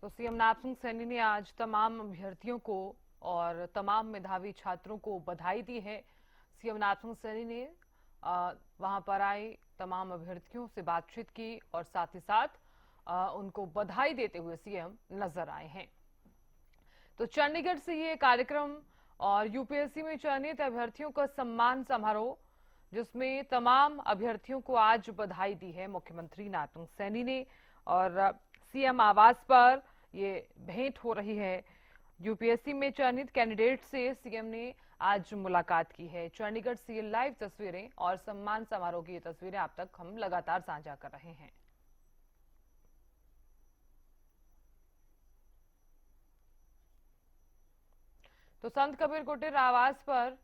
तो सीएम नैपसिंह सैनी ने आज तमाम अभ्यर्थियों को और तमाम मेधावी छात्रों को बधाई दी है। सीएम नैपसिंह सैनी ने वहां पर आए तमाम अभ्यर्थियों से बातचीत की और साथ ही साथ उनको बधाई देते हुए सीएम नजर आए हैं। तो चंडीगढ़ से ये कार्यक्रम और यूपीएससी में चयनित अभ्यर्थियों का सम्मान समारोह, जिसमें तमाम अभ्यर्थियों को आज बधाई दी है मुख्यमंत्री नैपसिंह सैनी ने। और सीएम आवास पर ये भेंट हो रही है। यूपीएससी में चयनित कैंडिडेट से सीएम ने आज मुलाकात की है। चंडीगढ़ से ये लाइव तस्वीरें और सम्मान समारोह की ये तस्वीरें आप तक हम लगातार साझा कर रहे हैं। तो संत कबीर कुटीर आवास पर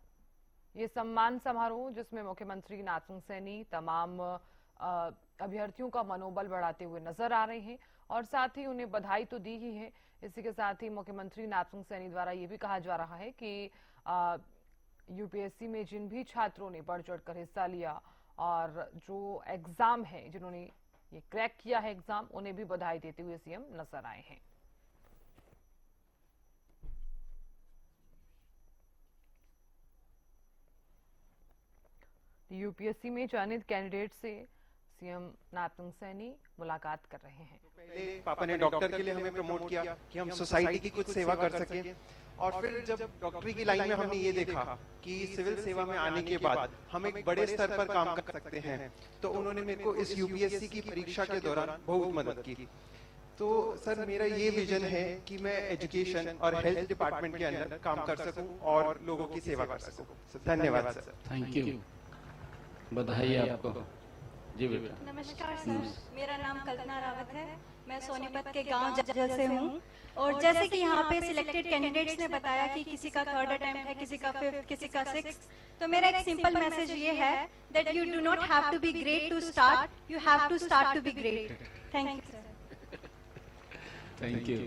ये सम्मान समारोह, जिसमें मुख्यमंत्री नैपसिंह सैनी तमाम अभ्यर्थियों का मनोबल बढ़ाते हुए नजर आ रहे हैं और साथ ही उन्हें बधाई तो दी ही है। इसी के साथ ही मुख्यमंत्री नैपसिंह सैनी द्वारा ये भी कहा जा रहा है कि यूपीएससी में जिन भी छात्रों ने बढ़ चढ़कर हिस्सा लिया और जो एग्जाम है, जिन्होंने ये क्रैक किया है एग्जाम, उन्हें भी बधाई देते हुए सीएम नजर आए हैं। यूपीएससी में चयनित कैंडिडेट से सीएम नैपसिंह सैनी मुलाकात कर रहे हैं। पहले पापा ने डॉक्टर के लिए हमें प्रमोट किया कि हम सोसाइटी की कुछ सेवा कर सकें, और फिर जब डॉक्टरी की लाइन में हमने ये देखा कि सिविल सेवा में आने के बाद हम एक बड़े स्तर पर काम कर सकते हैं, तो उन्होंने मेरे को इस यूपीएससी की परीक्षा के दौरान बहुत मदद की। तो सर, मेरा ये विजन है कि मैं एजुकेशन और हेल्थ डिपार्टमेंट के अंदर काम कर सकूं और लोगों की सेवा कर सकूं। धन्यवाद सर। थैंक यू, बधाई आपको। जी बेटा। नमस्कार सर, मेरा नाम कल्पना रावत है। मैं सोनीपत के गांव जज्जल से हूँ। और जैसे कि यहाँ पे सिलेक्टेड कैंडिडेट्स ने बताया कि किसी का 3rd अटेम्प्ट है, किसी का 5th, किसी का 6th, तो मेरा एक सिंपल मैसेज ये है that you do not have to be great to start, you have to start to be great. Thank you sir. Thank you.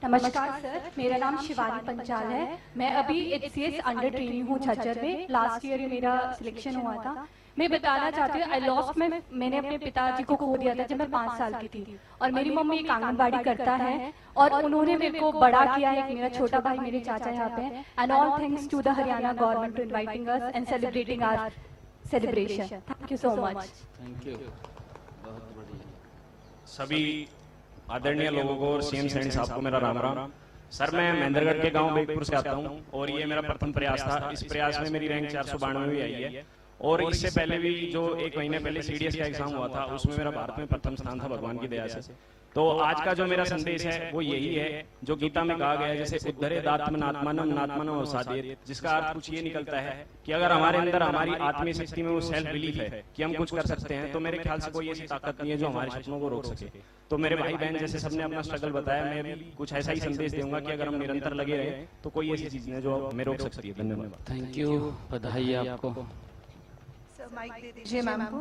नमस्कार सर, मेरा नाम शिवानी पंचाल है। मैं अभी HCS अंडर ट्रेनिंग हूँ झज्जर में। लास्ट ईयर मेरा सिलेक्शन हुआ था। मैं बताना चाहती हूँ, आई लॉस्ट में मैंने अपने पिताजी को खो दिया था जब मैं 5 साल की थी। और मेरी मम्मी एक आंगनबाड़ी करता है और उन्होंने मेरे को बड़ा किया है। मेरा छोटा भाई, मेरे चाचा यहाँ पे है। And all thanks to the Haryana government to inviting us and celebrating our celebration. Thank you so much. Thank you, बहुत बढ़िया। सभी आदरणीय लोगों को और सीएम सैनी साहब को मेरा राम राम। सर, मैं महेंद्रगढ़ के गांव बेगपुर से आता हूं और ये मेरा प्रथम प्रयास था। इस प्रयास में मेरी रैंक 492 भी आई है और इससे पहले भी जो 1 महीने पहले सीडीएस का एग्जाम हुआ था, उसमें मेरा भारत में प्रथम स्थान था भगवान की दया से। तो आज का जो मेरा संदेश है वो यही है जो गीता में कहा गया है, जैसे उद्धरेद आत्मनात्मानम नात्मानम अवसादेत, जिसका अर्थ कुछ ये निकलता है कि अगर हमारे अंदर हमारी आत्मीय शक्ति में वो सेल्फ बिलीफ है कि हम कुछ कर सकते हैं, तो मेरे ख्याल से कोई ऐसी ताकत नहीं है जो हमारे सपनों को रोक सके। तो मेरे भाई बहन जैसे सबने अपना स्ट्रगल बताया, मैं भी कुछ ऐसा ही संदेश दूंगा कि अगर हम निरंतर लगे रहे तो कोई ऐसी चीज नहीं जो हमें रोक सकती है। धन्यवाद। थैंक यू, बधाई आपको। माइक दे दीजिए मैम को।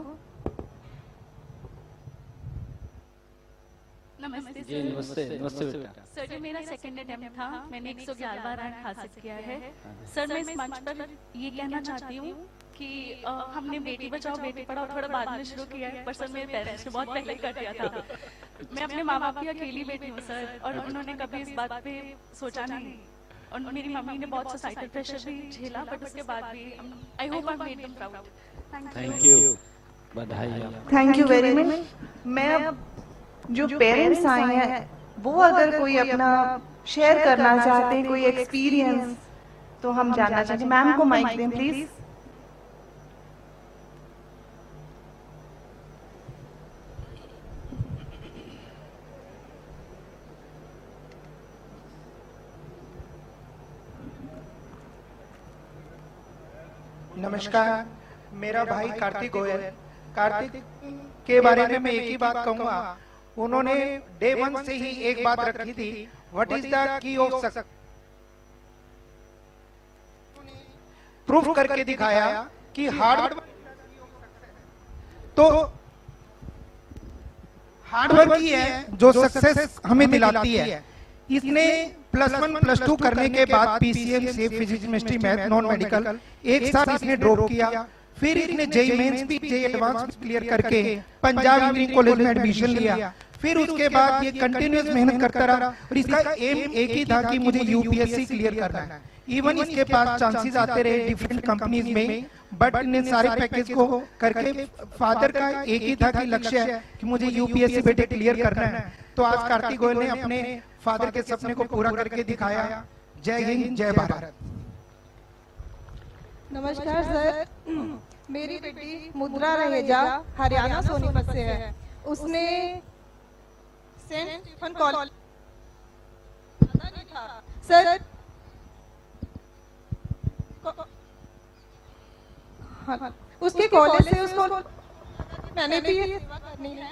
नमस्ते जी, नमस्ते। नमस्ते बेटा। सर, जो मेरा 2nd अटेम्प्ट था, मैंने 111 रैंक हासिल किया है। सर, मैं इस मंच पर ये कहना चाहती हूँ कि हमने बेटी बचाओ बेटी पढ़ाओ थोड़ा बाद में शुरू किया है, पर सर मेरे पेरेंट्स ने बहुत पहले कर दिया था। मैं अपने माँ बाप की अकेली बेटी हूँ सर, और उन्होंने कभी इस बात पे सोचा नहीं। और मेरी मम्मी ने बहुत सोसाइटल प्रेशर भी झेला, बट उसके बाद भी I hope I made them proud. Thank you, बधाई आपको। Thank you very much. मैं अब जो पेरेंट्स आए हैं वो अगर कोई अपना शेयर करना चाहते हैं, कोई एक्सपीरियंस, तो हम जानना चाहते हैं। मैम को माइक दें प्लीज। नमस्कार, मेरा भाई कार्तिक गोयल। कार्तिक के बारे में मैं एक ही बात कहूंगा, उन्होंने डे 1 से ही एक बात रखी थी, what is the key of success. Proof करके दिखाया कि हार्ड वर्क ही है जो सक्सेस हमें दिलाती है। इसने +1 +2 करने के बाद पीसीएम से physics chemistry math non medical एक साथ इसने ड्रॉप किया। फिर इसने जेईई मेंस भी जेईई एडवांस क्लियर करके पंजाब इंजीनियरिंग कॉलेज में एडमिशन लिया। फिर उसके बाद ये कंटिन्यूस मेहनत करता रहा और इसका एम एक ही था कि मुझे यूपीएससी क्लियर करना है। इवन इसके पास चांसेस आते रहे डिफरेंट कंपनीज में, बट इन सारे पैकेज को करके फादर का एक ही था कि लक्ष्य है कि मुझे यूपीएससी बेटे क्लियर करना है। तो आज कार्तिक गोयल ने अपने फादर के सपने को पूरा करके दिखाया। जय हिंद, जय भारत। नमस्कार सर, मेरी बेटी मुद्रा रहेजा हरियाणा सोनीपत से है। उसने सेंट स्टीफन कॉलेज सर उसके कॉलेज से उसको मैंने भी ये सेवा करनी है,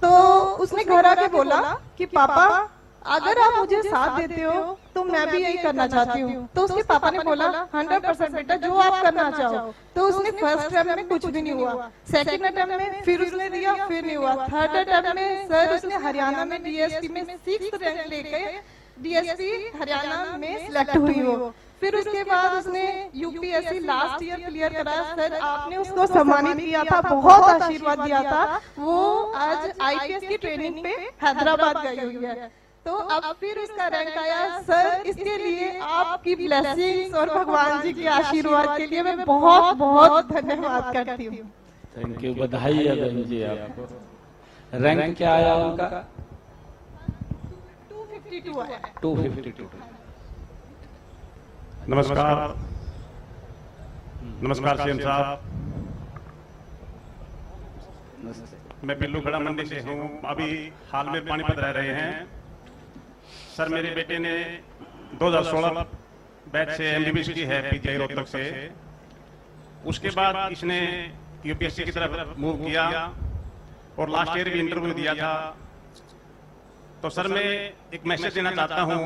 तो उसने घर आके बोला कि पापा अगर आप मुझे साथ देते हो तो मैं भी यही करना चाहती हूँ। तो उसके पापा ने बोला 100% बेटा जो आप करना चाहो। तो उसने फर्स्ट अटेम्प्ट में कुछ भी नहीं हुआ, सेकंड अटेम्प्ट में फिर उसने दिया, फिर नहीं हुआ, थर्ड अटेम्प्ट में सर उसने हरियाणा में डीएसपी में 6th रैंक लेके डीएसपी हरियाणा में सिलेक्ट हुई हो। फिर उसके बाद उसने यूपीएससी लास्ट ईयर क्लियर कराया। सर आपने उसको सम्मानित किया था, बहुत आशीर्वाद दिया था। वो आज आईपीएस की ट्रेनिंग पे हैदराबाद गई हुई है। तो अब फिर उसका रैंक आया। सर इसके लिए आपकी ब्लेसिंग्स और भगवान जी के आशीर्वाद के लिए मैं बहुत बहुत धन्यवाद करती हूँ। थैंक यू, बधाई है बहन जी आपको। रैंक क्या आया उनका? 252 आया। 252। नमस्कार, नमस्कार सीएम साहब, मैं बिल्लू गड़ा मंडी से हूँ। अभी हाल में पानीपत रह रहे हैं। सर मेरे बेटे ने 2016 बैच से एमबीबीएस की है पीजीआई रोहतक से। उसके बाद इसने यूपीएससी की तरफ मूव किया और लास्ट ईयर भी इंटरव्यू दिया था। तो सर मैं एक मैसेज देना चाहता हूँ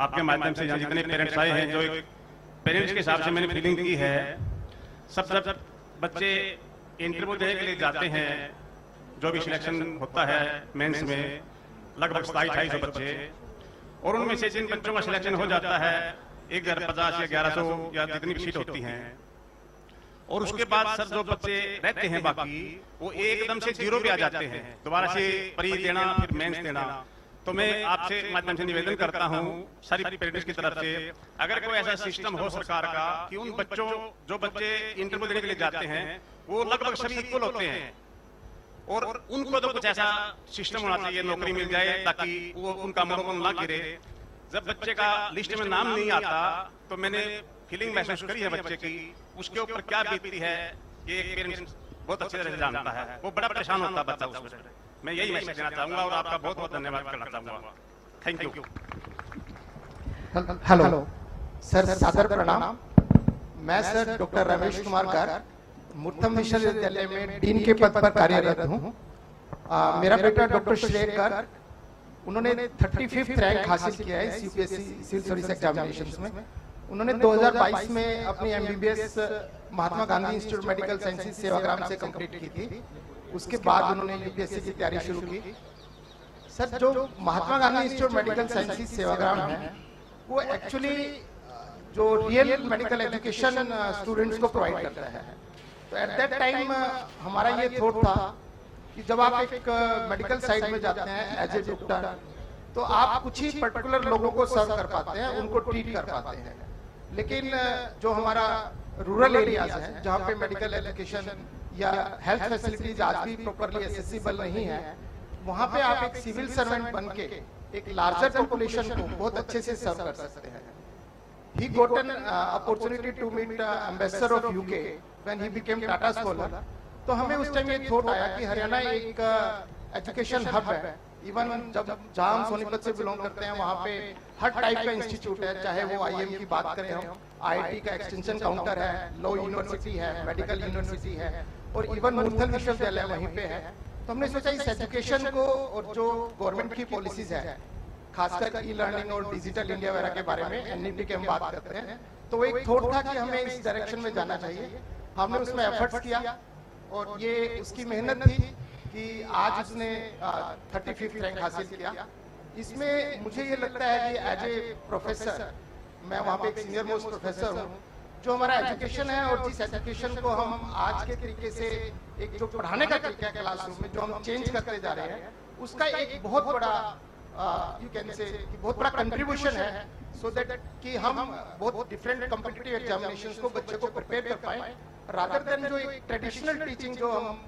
आपके माध्यम से, यहाँ जितने पेरेंट्स आए हैं, जो एक पेरेंट्स के हिसाब से मैंने फीलिंग की है। सब बच्चे इंटरव्यू देने के लिए जाते हैं, जो भी सिलेक्शन होता है मेंस में, लगभग 2700-2800 बच्चे, और उनमें से जिन बच्चों का सिलेक्शन हो जाता है 1050 या 1100 या जितनी भी सीट होती हैं, और उसके बाद सर जो बच्चे रहते हैं बाकी वो एकदम से जीरो पे आ जाते हैं, दोबारा से प्री देना फिर मेंस देना। तो मैं आपसे माध्यम से निवेदन करता हूं सारी पेरेंट्स की तरफ से, अगर कोई ऐसा सिस्टम हो सरकार का कि उन बच्चों जो बच्चे इंटरव्यू देने के लिए जाते हैं वो लगभग सभी इक्वल होते हैं, और उनको तो कुछ ऐसा सिस्टम होना चाहिए, नौकरी मिल जाए ताकि वो उनका मनोबल ना गिरे। जब बच्चे का लिस्ट में नाम नहीं आता तो मैंने फीलिंग महसूस करी है बच्चे की, उसके ऊपर क्या बीतती है ये पेरेंट्स बहुत अच्छी तरह से जानता है। वो बड़ा परेशान होता है बच्चा उससे। मैं यही मैसेज देना चाहूंगा और आपका बहुत बहुत धन्यवाद करना चाहूंगा। Thank you. हेलो सर, सादर प्रणाम। मैं सर डॉक्टर रमेश कुमार गर्ग मुर्तम विश्वविद्यालय में डीन के पद पर कार्यरत हूँ। मेरा बेटा डॉक्टर श्रेय गर्ग, उन्होंने 35th रैंक हासिल किया है यूपीएससी सिविल सर्विस एग्जामिनेशंस में। उन्होंने 2022 में अपनी MBBS Mahatma Gandhi institute medical sciences Sevagram से कंप्लीट की थी। उसके बाद उन्होंने यूपीएससी की तैयारी शुरू की। सर जो Mahatma Gandhi institute medical sciences Sevagram है वो एक्चुअली जो रियल मेडिकल एजुकेशन स्टूडेंट्स को प्रोवाइड करता है। तो एट दैट टाइम हमारा ये थॉट था कि जब आप एक मेडिकल साइड में जाते हैं एज ए डॉक्टर, तो आप कुछ ही पर्टिकुलर लोगों को सर्व कर पाते हैं, उनको ट्रीट कर पाते हैं। लेकिन जो हमारा रूरल एरियाज हैं जहाँ पे मेडिकल एजुकेशन या हेल्थ फैसिलिटीज आज भी प्रॉपरली एक्सेसिबल नहीं है, वहाँ पे आप एक सिविल सर्वेंट बन के एक लार्जर पॉपुलेशन को बहुत अच्छे से सर्व कर सकते हैं। He got an opportunity to meet ambassador of UK when he became Tata Scholar. तो हमें उस टाइम ये थॉट आया कि हरियाणा एक एजुकेशन हब है। इवन जब जहाँ हम सोनीपत से बिलोंग करते हैं वहाँ पे हर टाइप का इंस्टीट्यूट है, चाहे वो आईएम की बात करें हम, आईआईटी का एक्सटेंशन काउंटर है, लॉ यूनिवर्सिटी है, मेडिकल यूनिवर्सिटी है, और इवन मुरथल विश्वविद्यालय वहीं पे है। तो हमने सोचा इस एजुकेशन को और जो गवर्नमेंट की पॉलिसीज है, खासकर ई लर्निंग और डिजिटल इंडिया वगैरह के बारे में एनईपी की हम बात करते हैं, तो एक थॉट था कि हमें इस डायरेक्शन में जाना चाहिए। हमने उसमें एफर्ट्स किया और ये उसकी मेहनत थी कि आज उसने 35th रैंक हासिल किया। इसमें मुझे ये लगता है कि एज ए प्रोफेसर, मैं वहाँ पे एक सीनियर मोस्ट प्रोफेसर हूँ, जो हमारा एजुकेशन है और जिस एजुकेशन को हम आज के तरीके से एक जो पढ़ाने का तरीका है क्लासरूम में जो हम चेंज करते जा रहे हैं, उसका एक बहुत बड़ा यू कैन से बहुत बड़ा कंट्रीब्यूशन है, सो दैट कि हम बहुत डिफरेंट कॉम्पिटिटिव एग्जामिनेशंस को बच्चे को प्रिपेयर कर पाए, रादर देन जो एक ट्रेडिशनल टीचिंग जो हम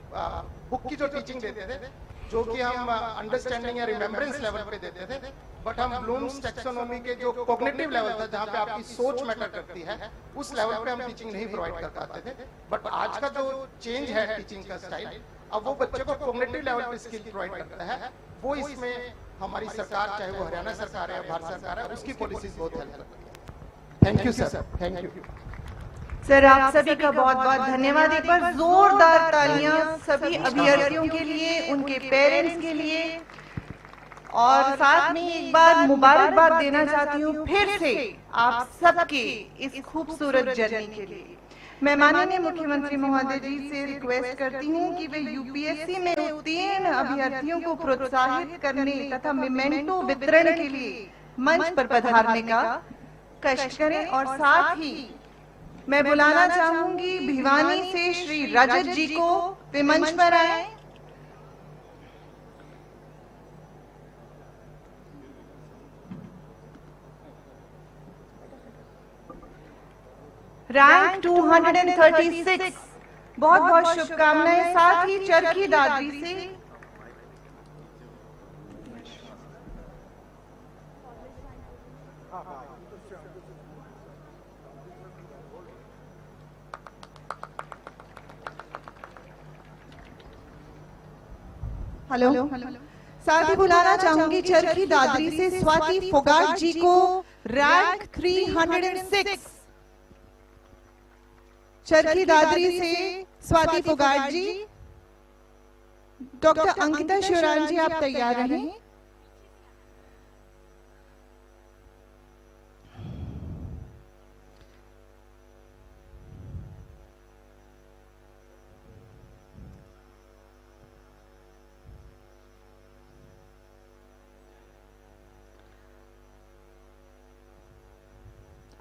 बुक की जो टीचिंग देते थे, जो कि हम अंडरस्टैंडिंग या रिमेम्बरेंस लेवल पे देते थे, बट हम ब्लूम्स टैक्सोनॉमी के जो कॉग्निटिव लेवल था, जहाँ पे आपकी सोच मैटर करती है, उस लेवल पे हम टीचिंग नहीं प्रोवाइड कर पाते थे। बट आज का जो चेंज है टीचिंग का स्टाइल, अब वो बच्चे को कॉग्निटिव लेवल पे स्किल प्रोवाइड करता है, वो इसमें हमारी सरकार, चाहे वो हरियाणा सरकार है, भारत सरकार है, उसकी पॉलिसीज बहुत हेल्प करती है। Thank you sir, thank you sir. आप सभी का बहुत बहुत धन्यवाद। एक बार जोरदार तालियां सभी अभ्यर्थियों के लिए, उनके पेरेंट्स के लिए, और साथ में एक बार मुबारकबाद देना चाहती हूँ फिर से आप सबके इस खूबसूरत जर्नी के लिए। मैं माननीय मुख्यमंत्री महोदय जी से रिक्वेस्ट करती हूँ कि वे यूपीएससी में उत्तीर्ण अभ्यर्थियों को प्रोत्साहित करने तथा मेमेंटो वितरण के लिए मंच पर पधारने का कष्ट करें, और साथ ही मैं बुलाना चाहूंगी भिवानी से श्री रजत जी को, वे मंच पर आए। रैंक 236, बहुत बहुत शुभकामनाएं। साथ ही चरखी दादरी से हेलो, साथ ही बुलाना चाहूंगी चरखी दादरी से स्वाति फोगाट जी को, रैंक 306। चरखी दादरी से स्वाति फोगाट जी। डॉक्टर अंकिता शिवराम जी, आप तैयार रहें।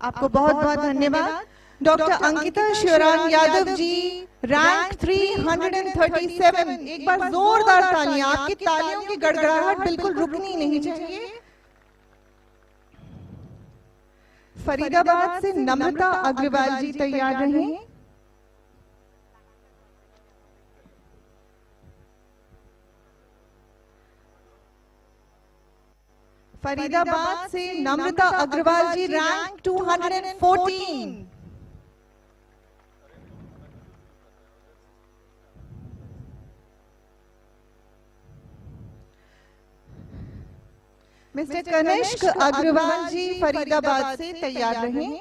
आपको बहुत बहुत धन्यवाद। Doctor Ankita Shivram Yadav ji, rank 337। एक बार जोरदार तालियां, आपकी तालियों की गड़गड़ाहट बिल्कुल रुकनी नहीं चाहिए। फरीदाबाद से नम्रता अग्रवाल जी तैयार रहें। फरीदाबाद से नम्रता अग्रवाल जी, रैंक 214। मिस्टर कनिष्क अग्रवाल जी, फरीदाबाद से तैयार रहें।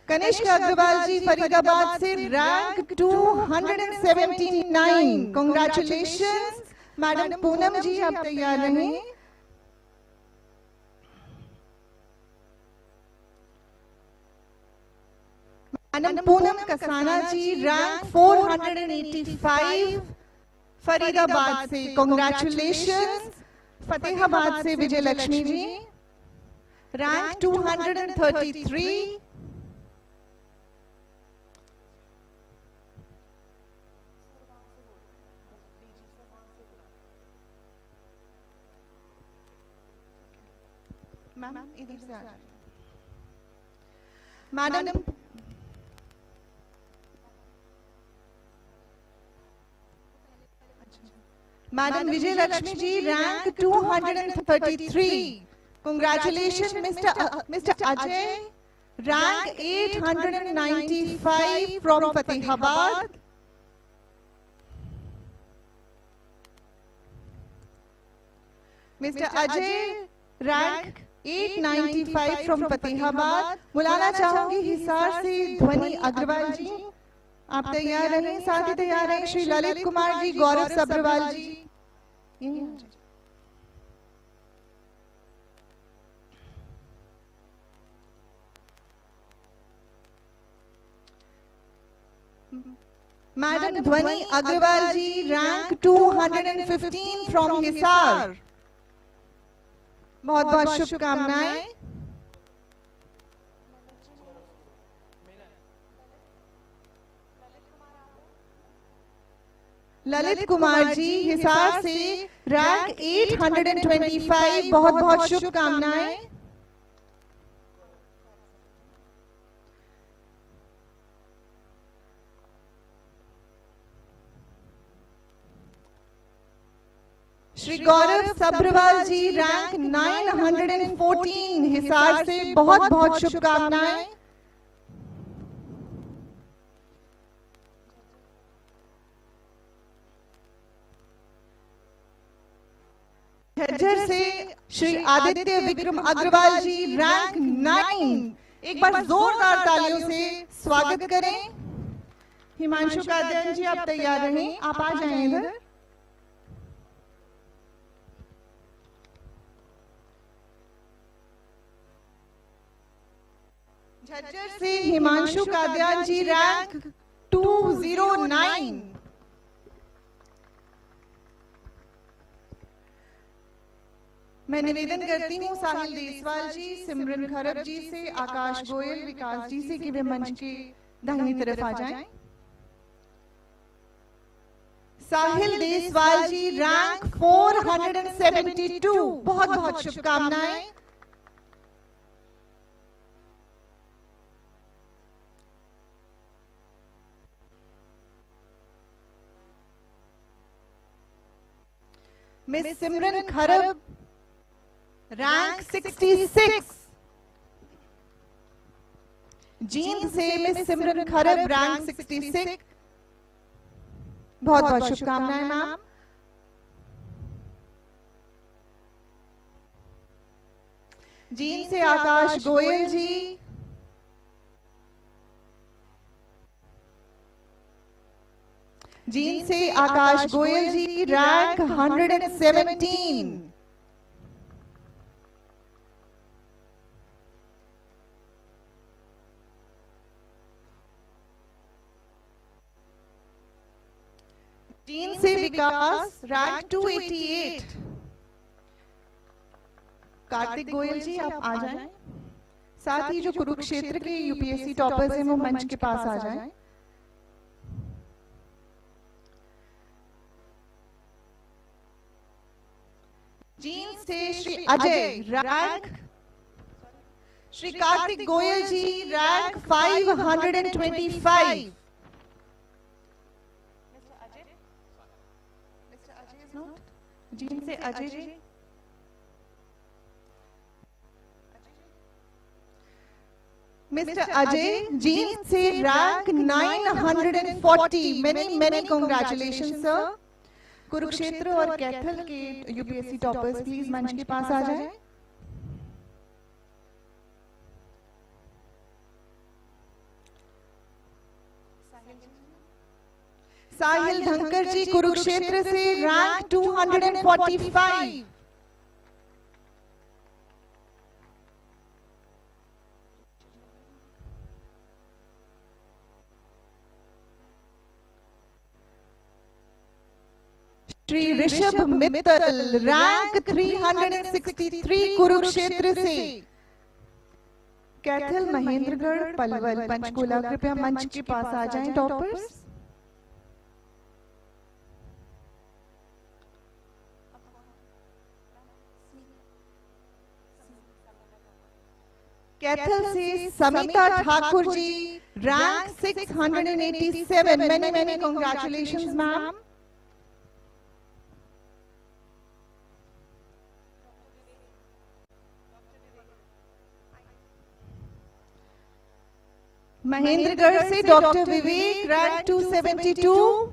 कनिष्क अग्रवाल जी, फरीदाबाद से, rank 279। Congratulations. Madam Poonam ji, आप तैयार रहें। मैडम पूनम कसाना जी, रैंक 485, फरीदाबाद से। कांग्रेचुलेशंस। फतेहाबाद से विजय लक्ष्मी जी, रैंक 233। मैम इधर से आ जाइए। Madam Vijay Lakshmi ji, rank 233। Congratulation. Mister Ajay, rank 895 from Fatehabad. Mister Ajay, rank 895 from Fatehabad. बुलाना चाहूंगी हिसार से ध्वनि अग्रवाल जी, आप तैयार रहें। साथ ही तैयार रहें श्री ललित कुमार जी, गौरव सब्रवाल जी। मैडम ध्वनि अग्रवाल जी, रैंक 215 फ्रॉम हिसार। बहुत बहुत शुभकामनाएं। ललित कुमार जी हिसार से रैंक 825, बहुत बहुत शुभकामनाएं। श्री गौरव सब्रवाल जी रैंक 914 हिसार से, बहुत बहुत शुभकामनाएं। झज्जर से श्री आदित्य विक्रम अग्रवाल जी रैंक 9, एक बार जोरदार तालियों से स्वागत करें। हिमांशु कादयान जी आप तैयार रहें, आप आ जाएं इधर। झज्जर से हिमांशु कादयान जी रैंक 209। मैं निवेदन करती हूँ साहिल देसवाल जी, सिमरन खरब जी से, आकाश गोयल, विकास जी से कि वे मंच के दाहिनी तरफ आ जाएं। साहिल देसवाल जी रैंक 472, बहुत बहुत शुभकामनाएं। मिस सिमरन खरब रैंक 66, जींद से मिस सिमरन खरब रैंक 66, बहुत बहुत शुभकामनाएं मैम। जींद से आकाश गोयल जी, जींद से आकाश गोयल जी रैंक 117। जींद से विकास रैंक 288। कार्तिक गोयल जी आप आ जाएं, साथ ही जो कुरुक्षेत्र के यूपीएससी टॉपर्स हैं वो मंच के पास आ जाएं। जींद से श्री अजय रैंक, श्री कार्तिक गोयल जी रैंक 525। जींद से अजय जी, मिस्टर अजय जींद से rank 940। Many congratulation sir. Kurukshetra और कैथल के यूपीएससी टॉपर्स प्लीज मंच के पास आ जाएं। साहिल धनकर जी कुरुक्षेत्र से रैंक 245। श्री ऋषभ मित्तल रैंक 363 कुरुक्षेत्र से। कैथल, महेंद्रगढ़, पलवल, पंचकुला कृपया मंच के पास आ जाएं टॉपर्स। कैथल से Samita Thakur ji rank 687। Many congratulations ma'am. Mahendragarh से डॉक्टर विवेक रैंक 272।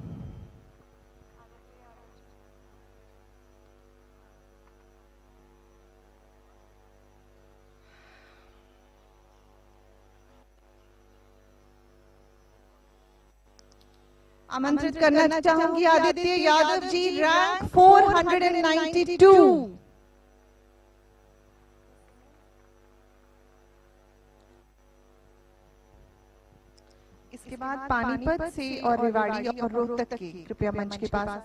आमंत्रित करना चाहूंगी आदित्य यादव जी रैंक 492। इसके बाद पानीपत से और रेवाड़ी और रोहतक के कृपया मंच के पास।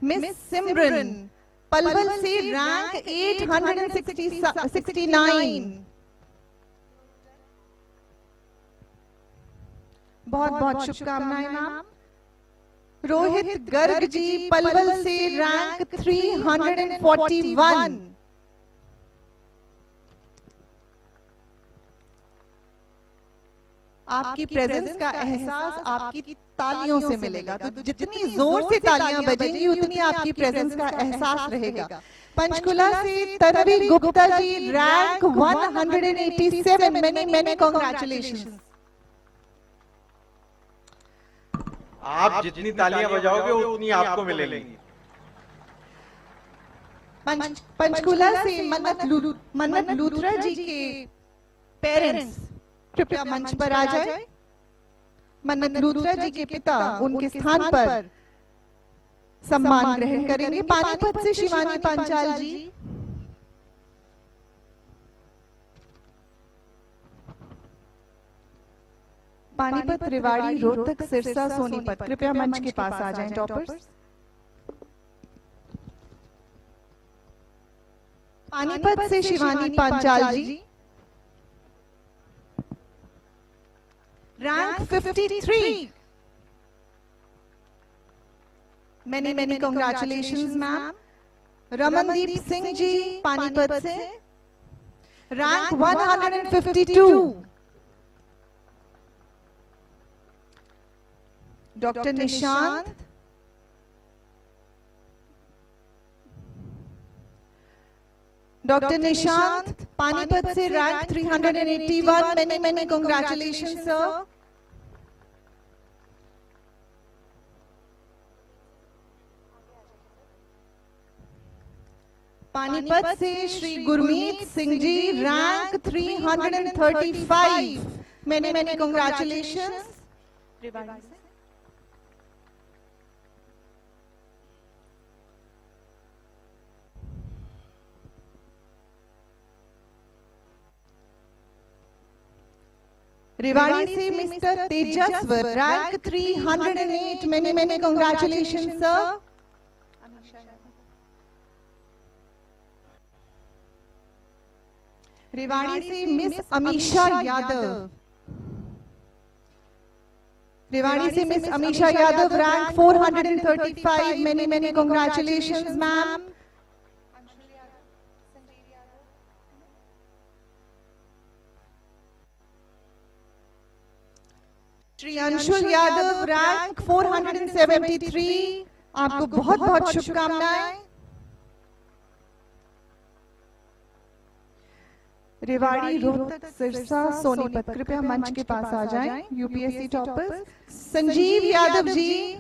मिस सिमरन पलवल से रैंक 869। बहुत बहुत शुभकामनाएं मैम। रोहित गर्ग जी पलवल से रैंक 341। आपकी प्रेजेंस का एहसास आपकी तालियों से मिलेगा, तो जितनी जोर से तालियां बजेंगी उतनी आपकी प्रेजेंस का एहसास रहेगा। पंचकुला से Tanvi Gupta ji rank 187। Many many congratulations. आप जितनी तालियां बजाओगे उतनी आपको मिलेंगी। पंचकुला से मन्नत लूथरा जी के पेरेंट्स कृपया मंच पर आ जाए। मन्नत लूथरा जी के पिता उनके स्थान पर सम्मान ग्रहण करेंगे। पानीपत से शिवानी पांचाल जी। पानीपत, रेवाड़ी, रोहतक, सिरसा, सोनीपत कृपया मंच के पास आ जाएं टॉपर्स। पानीपत से Shivani Panchal ji rank 53। Many many congratulations ma'am. Ramandeep Singh ji Panipat से रैंक 152। डॉक्टर निशांत पानीपत से rank 381। Many many congratulations sir. Panipat से Shri Gurmeet Singh ji rank 335। Many many congratulations. Rewari से mister Tejaswar rank 308। Many many congratulations sir. Rewari से मिस अमीशा यादव। रेवाड़ी से miss Amisha Yadav rank 435। Many many congratulations ma'am. Shri Anshul Yadav rank 473। आपको बहुत बहुत शुभकामनाएं। रेवाड़ी, रोहतक, सिरसा, सोनीपत कृपया मंच के पास आ जाएं। UPSC toppers Sanjeev Yadav ji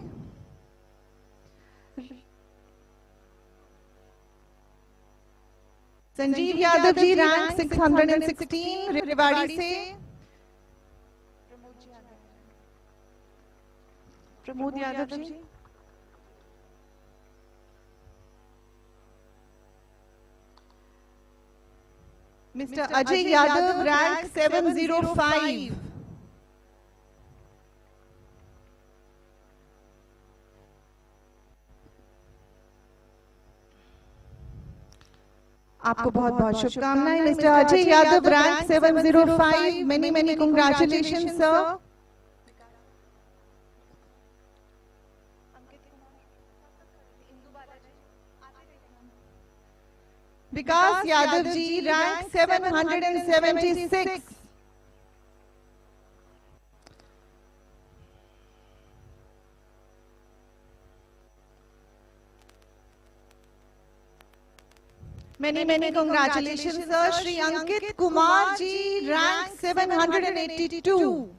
rank 616। Rewari से प्रमोद यादव जी। Mister Ajay Yadav rank 705। आपको बहुत बहुत शुभकामनाएं। Mister Ajay Yadav rank 705। Many many congratulations sir. Vikas Yadav ji rank 776। Many many congratulations sir. Shri Ankit Kumar ji rank 782।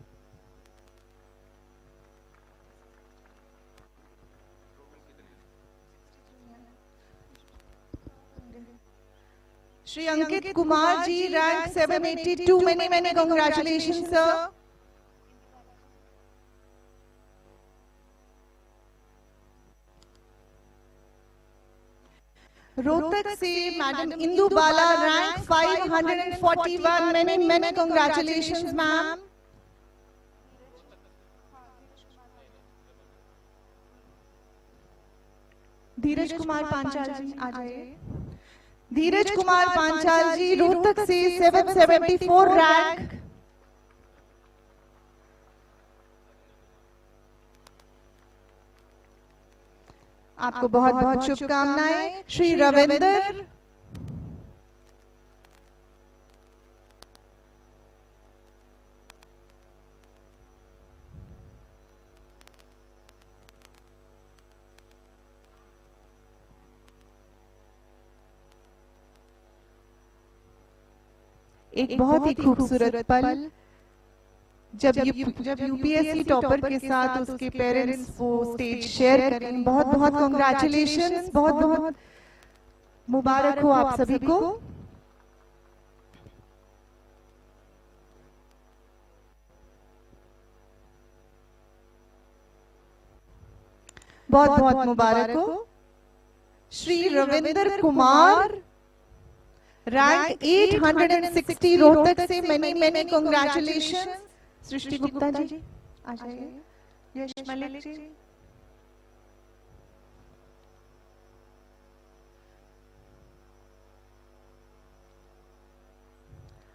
Shri Ankit Kumar ji rank 782। Many many congratulations sir. Rohtak से madam Indu Bala rank 541। Many many congratulations ma'am. धीरज कुमार पांचाल जी आ जाइए। धीरज कुमार पांचाल जी रोहतक से 774 रैंक। आपको बहुत बहुत शुभकामनाएं। श्री रविंदर। एक बहुत ही खूबसूरत पल जब यूपीएससी टॉपर के साथ उसके पेरेंट्स वो स्टेज शेयर करें। बहुत बहुत कांग्रेचुलेशंस, बहुत बहुत मुबारक हो आप सभी को। बहुत बहुत मुबारक हो। श्री रविंदर कुमार, रैंक 860 रोहतक से, मैनी कांग्रेचुलेशंस। सृष्टि गुप्ता जी आ जाइए। यश मलिक जी,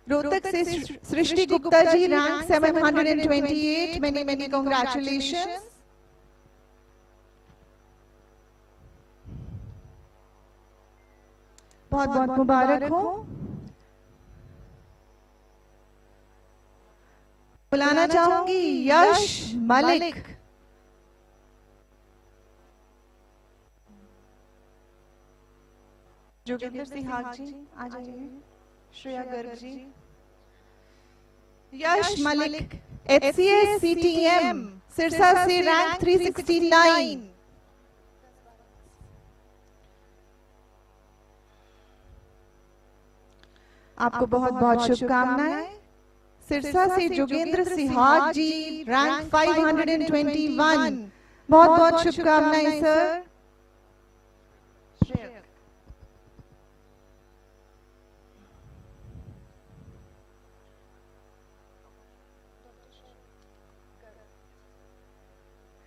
रोहतक से सृष्टि Gupta ji, rank 728, many congratulations. बहुत बहुत मुबारक हो। बुलाना चाहूंगी यश मलिक। जोगिंदर सिहाग जी आ जाइए। श्रेया गर्ग जी। यश मलिक, HCS CTM सिरसा से, रैंक 369। आपको बहुत बहुत शुभकामनाएं। सिरसा से जोगेंद्र सिहाग जी, रैंक 521। बहुत बहुत शुभकामनाएं सर।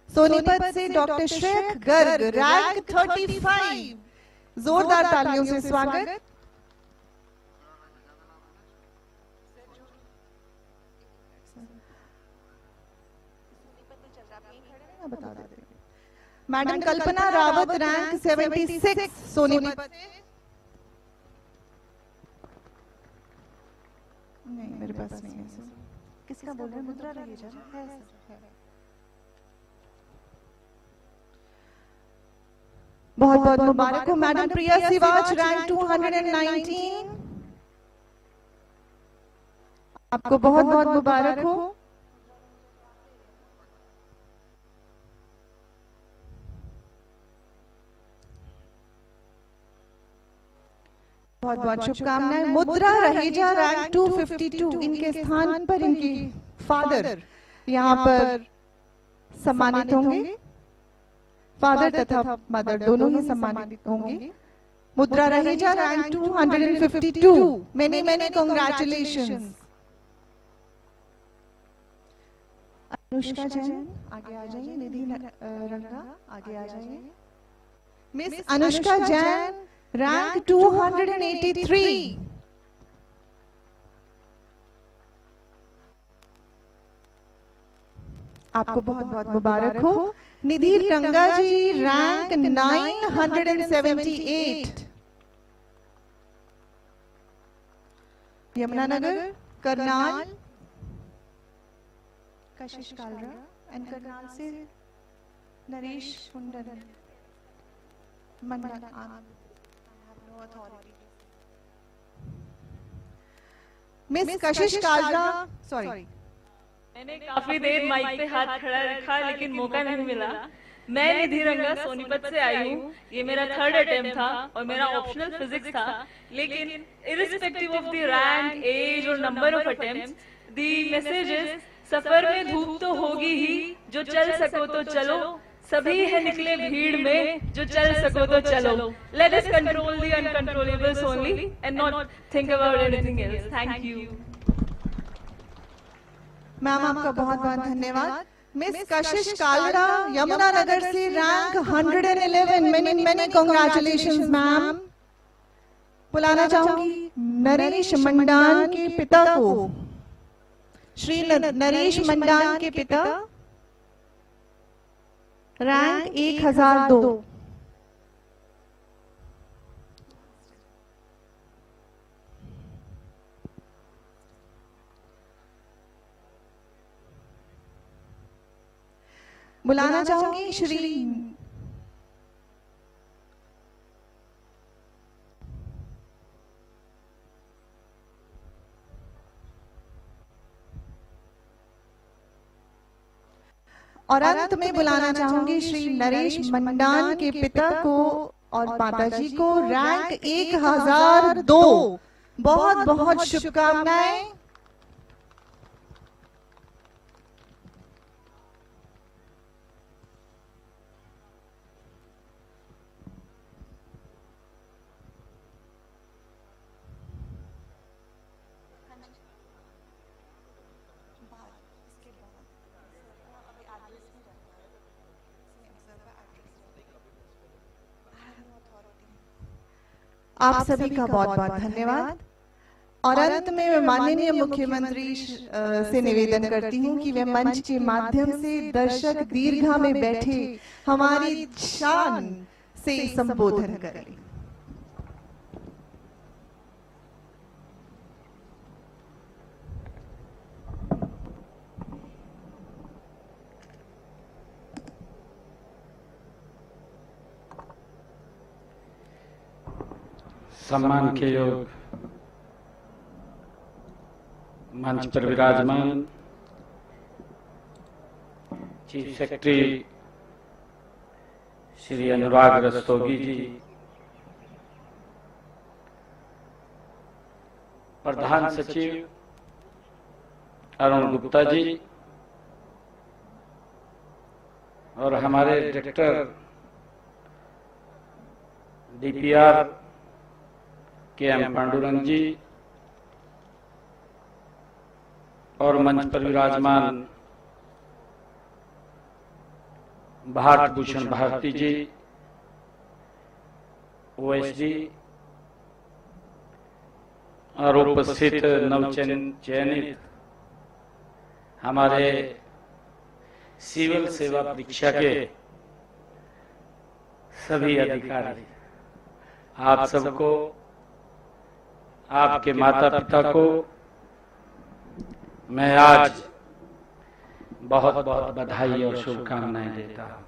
सोनीपत से डॉक्टर श्रेयक गर्ग, रैंक 35। जोरदार तालियों से स्वागत। बता देते हैं। मैडम कल्पना रावत, रैंक 76, सोनीपत से। नहीं मेरे पास नहीं है सर। किसका बोल रहे हैं? मुद्रा रहेजा है सर, है। बहुत बहुत मुबारक हो। मैडम प्रिया सिवाच, रैंक 219। आपको बहुत बहुत मुबारक हो। बहुत बहुत शुभकामनाएं। मुद्रा रहेजा, रैंक 252। इनके स्थान पर इनके फादर यहाँ पर सम्मानित होंगे। फादर तथा मदर दोनों ही सम्मानित होंगे। मुद्रा Raheja, rank 252। Many congratulations. Anushka Jain आगे आ जाइए। निधि रंगा आगे आ जाइए। Miss Anushka Jain, rank 283। आपको बहुत बहुत मुबारक हो। निधि रंगा जी, rank 978। Yamunanagar, Karnal, Kashish Kalra and Karnal से नरेश कुंडन मंडल। मिस कशिश कालरा, सॉरी मैंने काफी देर माइक पे हाथ खड़ा रखा लेकिन मौका नहीं मिला। मैं निधि रंगा सोनीपत से आई हूँ। ये मेरा 3rd अटेम्प्ट था और मेरा ऑप्शनल फिजिक्स था, लेकिन irrespective of the rank, age और number of attempts, the message is सफर में धूप तो होगी ही, जो चल सको तो चलो, सभी है निकले भीड़ में, जो चल सको तो चलो। Let us control the uncontrollables only and not think about anything else. Thank you ma'am, आपका बहुत बहुत धन्यवाद। मिस कशिश कालरा, यमुनानगर से, रैंक 111। Many congratulations ma'am. बुलाना चाहूंगी नरेश मंडान के पिता को। श्री नरेश मंडान के पिता, रैंक 1002। बुलाना चाहूंगी श्री और अंत में बुलाना चाहूंगी श्री नरेश मंडान के पिता को और माताजी को रैंक 1002। बहुत बहुत शुभकामनाएं। आप सभी का बहुत बहुत धन्यवाद। और अंत में मैं माननीय मुख्यमंत्री से निवेदन करती हूं कि वे मंच के माध्यम से दर्शक दीर्घा में बैठे हमारी शान से संबोधन करें। सम्मान के योग मंच पर विराजमान चीफ सेक्रेटरी श्री अनुराग रस्तोगी जी, प्रधान सचिव अरुण गुप्ता जी और हमारे डायरेक्टर DPR KM पांडुरंग जी और मंच पर विराजमान भारत भूषण भारती जी, OSD और उपस्थित नवचयनित हमारे सिविल सेवा परीक्षा के सभी अधिकारी, आप सबको, आपके माता पिता को मैं आज बहुत बहुत बधाई और शुभकामनाएं देता हूं।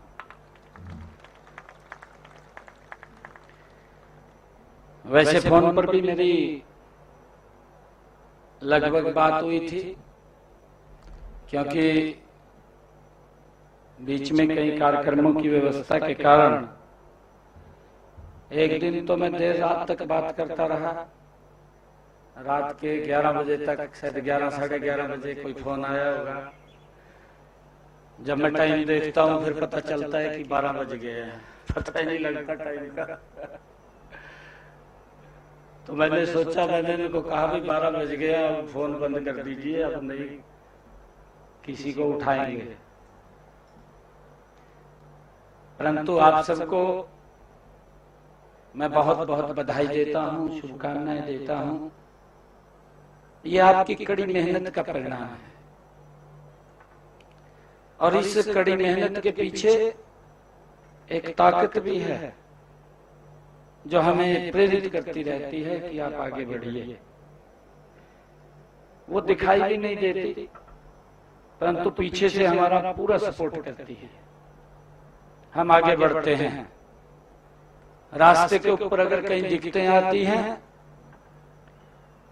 वैसे फोन पर भी मेरी लगभग बात हुई थी, क्योंकि बीच में कई कार्यक्रमों की व्यवस्था के कारण एक दिन तो मैं देर रात तक बात करता रहा। रात के 11 बजे तक, शायद 11 साढ़े 11 बजे कोई फोन आया होगा। जब मैं टाइम देखता हूँ फिर पता चलता है कि 12 बज गए हैं, पता ही नहीं लगता टाइम का। तो मैंने सोचा, मैंने इनको कहा भी 12 बज गया, अब फोन बंद कर दीजिए, अब नहीं किसी को उठाएंगे। परंतु आप सबको मैं बहुत बहुत बधाई देता हूँ, शुभकामनाएं देता हूँ। ये आपकी कड़ी मेहनत का परिणाम है और इस कड़ी मेहनत के पीछे एक ताकत भी है जो हमें प्रेरित करती रहती है कि आप आगे बढ़िए। वो दिखाई भी नहीं देती, परंतु पीछे से हमारा पूरा सपोर्ट करती है। हम आगे बढ़ते हैं। रास्ते के ऊपर अगर कहीं दिक्कतें आती हैं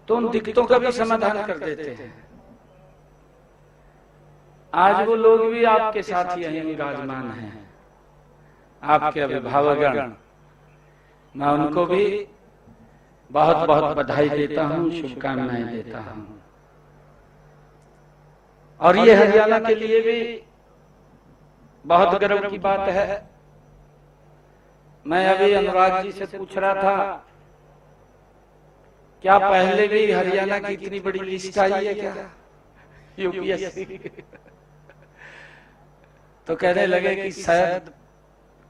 तो उन दिक्कतों का भी समाधान कर देते हैं। आज वो लोग भी आपके साथ यहीं विराजमान हैं, आपके अभिभावकगण। मैं उनको भी बहुत बहुत बधाई देता हूँ, शुभकामनाएं देता हूँ। और ये हरियाणा के लिए भी बहुत गर्व की बात है। मैं अभी अनुराग जी से पूछ रहा था, क्या पहले भी हरियाणा की इतनी बड़ी लिस्ट आई है क्या UPSC? तो कहने लगे कि शायद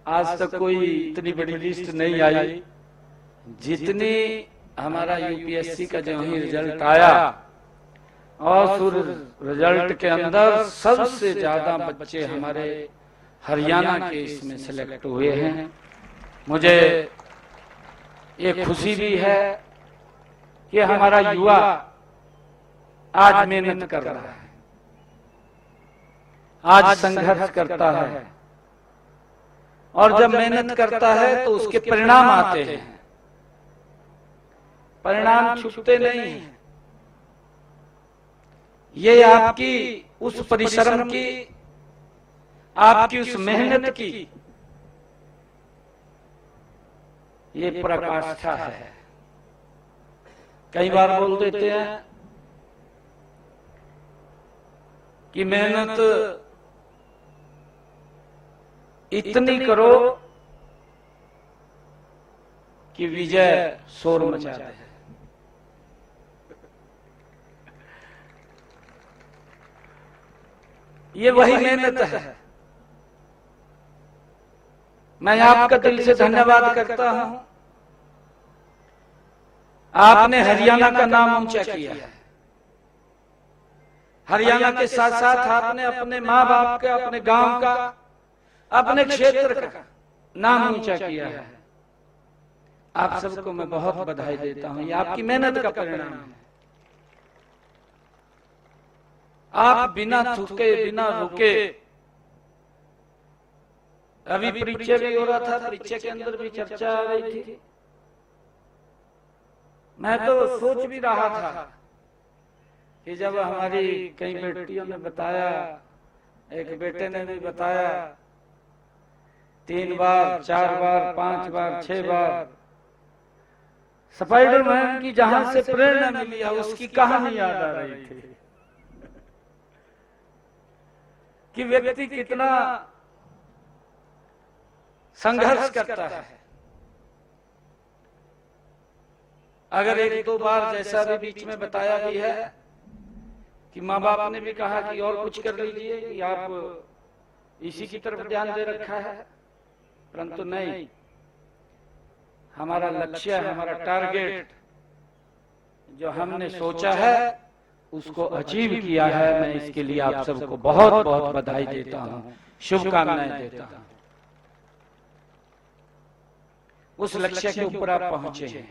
आज तक कोई इतनी बड़ी लिस्ट नहीं आई जितनी हमारा UPSC का जो ही रिजल्ट आया, और उस रिजल्ट के अंदर सबसे ज्यादा बच्चे हमारे हरियाणा के इसमें सिलेक्ट हुए हैं। मुझे ये खुशी भी है कि हमारा युवा आज मेहनत कर रहा है। आज संघर्ष करता है, और जब मेहनत करता है तो उसके परिणाम आते हैं। परिणाम छुपते नहीं हैं। ये आपकी उस परिश्रम की, आपकी उस मेहनत की ये पराकाष्ठा है। कई बार बोल देते हैं कि मेहनत इतनी करो कि विजय शोर मचा दे। ये वही मेहनत है। मैं आपका दिल से धन्यवाद करता हूं। आपने हरियाणा का नाम ऊंचा किया है। हरियाणा के साथ साथ आपने अपने माँ बाप का, अपने गांव का, अपने क्षेत्र का नाम ऊंचा किया है। आप सबको मैं बहुत बधाई देता हूं। ये आपकी मेहनत का परिणाम है। आप बिना थूके, बिना रुके, अभी परिचय भी हो रहा था, परिचय के अंदर भी चर्चा आ रही थी। मैं तो सोच भी रहा था कि जब हमारी कई बेटियों ने बताया, एक बेटे ने भी बताया 3 बार, 4 बार, 5 बार, 6 बार स्पाइडरमैन की जहां से प्रेरणा मिली है उसकी कहानी याद आ रही थी कि व्यक्ति कितना संघर्ष करता है। अगर 1-2 बार जैसा भी बीच में बताया भी है कि माँ बाप ने भी कहा कि और कुछ कर लीजिए, कि आप इसी की तरफ ध्यान दे रखा है, परंतु नहीं, हमारा लक्ष्य, हमारा टारगेट जो हमने सोचा है उसको अचीव किया है। मैं इसके लिए आप सबको बहुत बहुत बधाई देता हूं, शुभकामनाएं देता हूं। उस लक्ष्य के ऊपर आप पहुंचे हैं।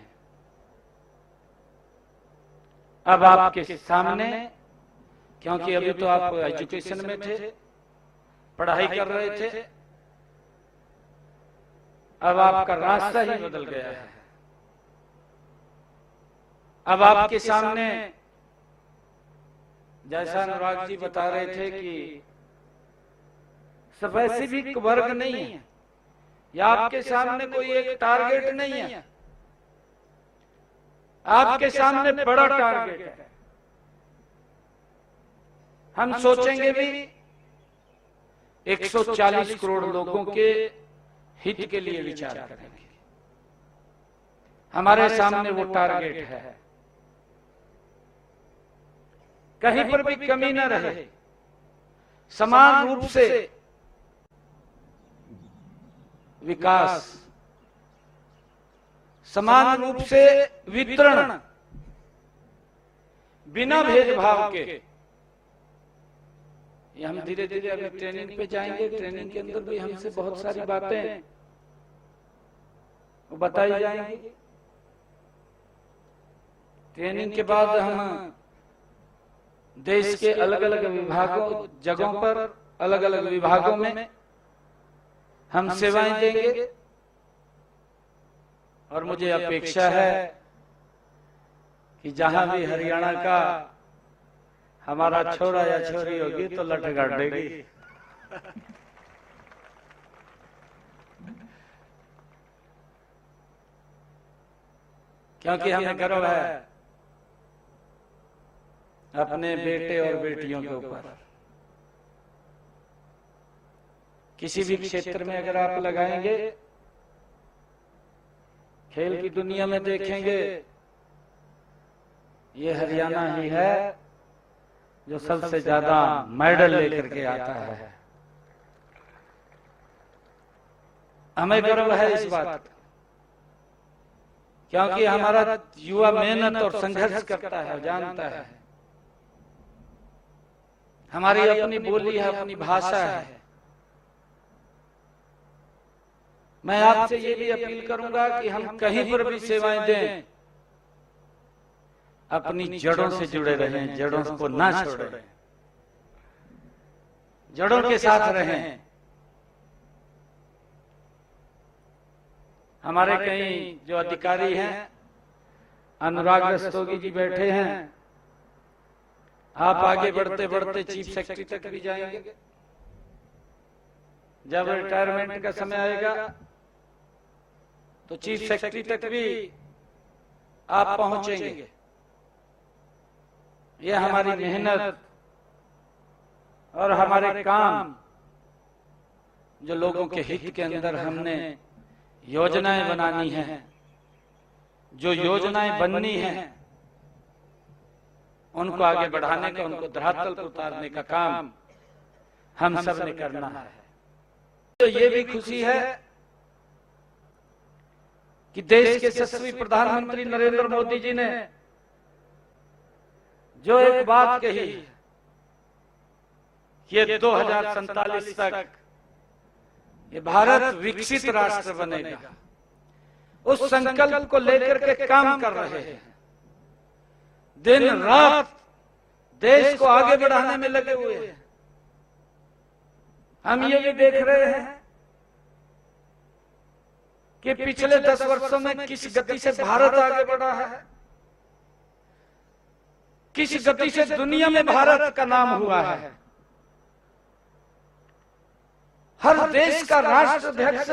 अब आपके सामने, क्योंकि अभी तो आप एजुकेशन में थे, पढ़ाई कर रहे थे, अब आपका रास्ता ही बदल गया है। अब आपके सामने, जैसा अनुराग जी बता रहे थे कि स्पेसिफिक वर्ग नहीं है, या आपके सामने कोई एक टारगेट नहीं है, आपके सामने बड़ा टारगेट है। हम सोचेंगे भी 140 करोड़ लोगों के हित के लिए विचार करेंगे। हमारे सामने वो टारगेट है। कहीं पर भी कमी न रहे, समान रूप से विकास, समान रूप से वितरण, बिना भेदभाव के। ये हम धीरे धीरे अभी ट्रेनिंग पे जाएंगे। ट्रेनिंग के अंदर भी हमसे बहुत सारी बातें बताई जाएंगी। ट्रेनिंग के बाद हम देश के अलग अलग विभागों, जगहों पर, अलग अलग विभागों में हम सेवाएं देंगे। और मुझे अपेक्षा है कि जहां भी हरियाणा का हमारा छोरा या छोरी होगी तो लठ गाड़ेगी। क्योंकि हमें गर्व है अपने बेटे और बेटियों के ऊपर। किसी भी क्षेत्र में अगर आप लगाएंगे, खेल की दुनिया में देखेंगे, ये हरियाणा ही है जो सबसे ज्यादा मेडल लेकर के आता है। हमें गर्व है इस बात, क्योंकि हमारा युवा मेहनत और संघर्ष करता है, जानता है। हमारी अपनी बोली है, अपनी भाषा है। मैं आपसे ये भी अपील करूंगा कि हम कहीं पर भी सेवाएं दें, अपनी जड़ों से जुड़े रहें, जड़ों को ना छोड़ें। जड़ों के साथ रहें। हमारे कई जो अधिकारी हैं, अनुराग रस्तोगी जी बैठे हैं, आप आगे बढ़ते बढ़ते चीफ सेक्रेटरी तक भी जाएंगे। जब रिटायरमेंट का समय आएगा तो चीफ सेक्रेटरी तक भी आप पहुंचेंगे। यह हमारी मेहनत और हमारे काम, जो लोगों के हित के अंदर हमने योजनाएं बनानी हैं, जो योजनाएं बननी हैं, उनको आगे बढ़ाने का, उनको धरातल पर उतारने का काम हम सब ने करना है। तो ये भी खुशी है कि देश के यशस्वी प्रधानमंत्री नरेंद्र मोदी जी ने जो एक बात कही कि 2047 तक ये भारत विकसित राष्ट्र बनेगा, उस संकल्प को लेकर के काम कर रहे हैं। दिन रात देश को आगे बढ़ाने में लगे हुए हैं। हम ये भी देख रहे हैं कि पिछले 10 वर्षों में किस गति से भारत आगे बढ़ा है, किस गति से दुनिया में भारत का नाम हुआ है। हर देश का राष्ट्राध्यक्ष